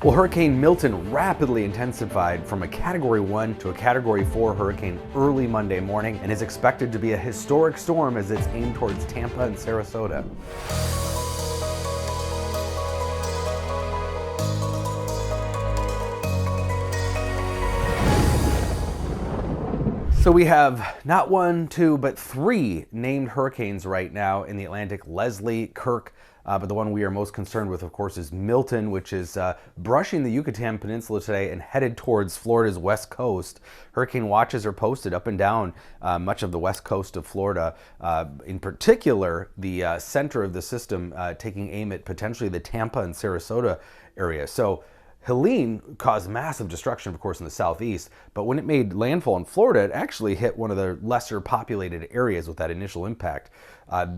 Well, Hurricane Milton rapidly intensified from a Category 1 to a Category 4 hurricane early Monday morning and is expected to be a historic storm as it's aimed towards Tampa and Sarasota. So we have not one, two, but three named hurricanes right now in the Atlantic: Leslie, Kirk, but the one we are most concerned with, of course, is Milton, which is brushing the Yucatan Peninsula today and headed towards Florida's west coast. Hurricane watches are posted up and down much of the west coast of Florida. In particular, the center of the system taking aim at potentially the Tampa and Sarasota area. So Helene caused massive destruction, of course, in the southeast, but when it made landfall in Florida, it actually hit one of the lesser populated areas with that initial impact.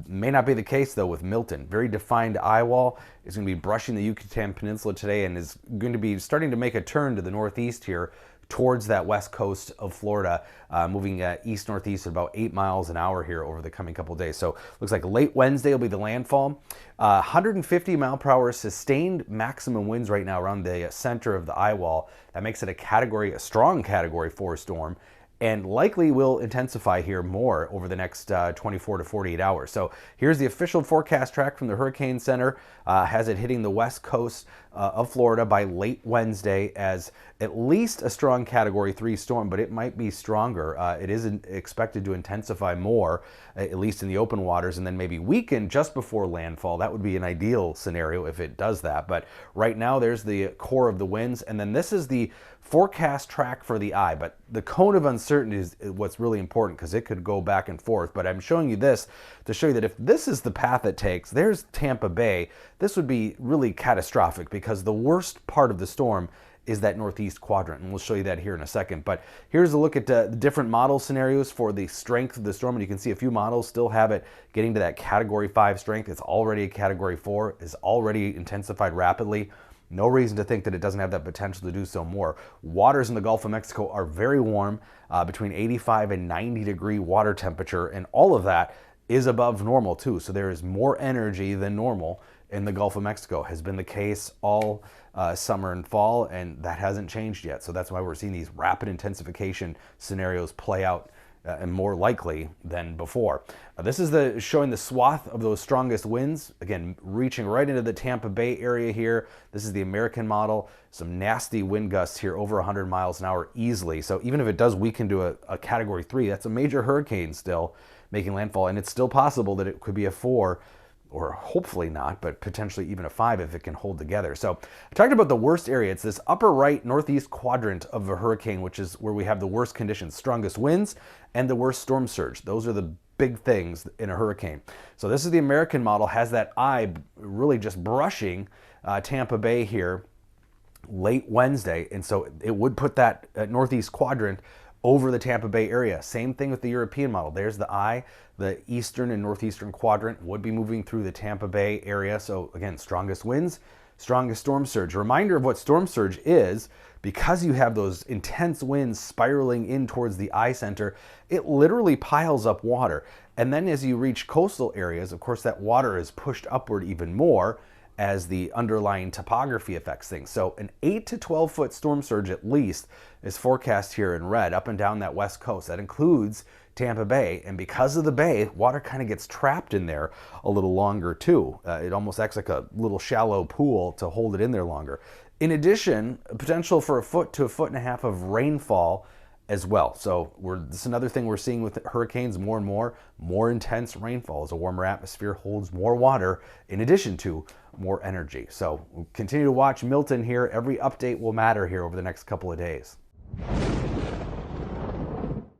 May not be the case, though, with Milton. Very defined eye wall is going to be brushing the Yucatan Peninsula today and is going to be starting to make a turn to the northeast here towards that west coast of Florida, moving east-northeast at about 8 miles an hour here over the coming couple of days. So looks like late Wednesday will be the landfall. 150 mile per hour sustained maximum winds right now around the center of the eye wall. That makes it a strong Category 4 storm, and likely will intensify here more over the next 24 to 48 hours. So here's the official forecast track from the Hurricane Center. Has it hitting the west coast of Florida by late Wednesday as at least a strong Category 3 storm, but it might be stronger. It is expected to intensify more, at least in the open waters, and then maybe weaken just before landfall. That would be an ideal scenario if it does that. But right now, there's the core of the winds, and then this is the forecast track for the eye. But the cone of uncertainty is what's really important because it could go back and forth. But I'm showing you this to show you that if this is the path it takes, there's Tampa Bay. This would be really catastrophic because the worst part of the storm is that northeast quadrant, and we'll show you that here in a second. But here's a look at the different model scenarios for the strength of the storm, and you can see a few models still have it getting to that Category 5 strength. It's already a Category 4, is already intensified rapidly. No reason to think that it doesn't have that potential to do so more. Waters in the Gulf of Mexico are very warm, between 85 and 90 degree water temperature, and all of that is above normal too. So there is more energy than normal in the Gulf of Mexico. Has been the case all summer and fall, and that hasn't changed yet. So that's why we're seeing these rapid intensification scenarios play out and more likely than before. This is showing the swath of those strongest winds, again, reaching right into the Tampa Bay area here. This is the American model. Some nasty wind gusts here, over 100 miles an hour easily. So even if it does weaken to a Category 3, that's a major hurricane still making landfall, and it's still possible that it could be a 4, or hopefully not, but potentially even a 5 if it can hold together. So I talked about the worst area. It's this upper right northeast quadrant of a hurricane, which is where we have the worst conditions, strongest winds, and the worst storm surge. Those are the big things in a hurricane. So this is the American model, has that eye really just brushing Tampa Bay here late Wednesday, and so it would put that northeast quadrant over the Tampa Bay area. Same thing with the European model. There's the eye. The eastern and northeastern quadrant would be moving through the Tampa Bay area. So again, strongest winds, strongest storm surge. A reminder of what storm surge is: because you have those intense winds spiraling in towards the eye center, it literally piles up water. And then as you reach coastal areas, of course, that water is pushed upward even more as the underlying topography affects things. So an 8 to 12 foot storm surge at least is forecast here in red up and down that west coast. That includes Tampa Bay, and because of the bay, water kind of gets trapped in there a little longer too. It almost acts like a little shallow pool to hold it in there longer. In addition, potential for 1 foot to 1.5 feet of rainfall as well. So this is another thing we're seeing with hurricanes more and more intense rainfall as a warmer atmosphere holds more water in addition to more energy. So we'll continue to watch Milton here. Every update will matter here over the next couple of days.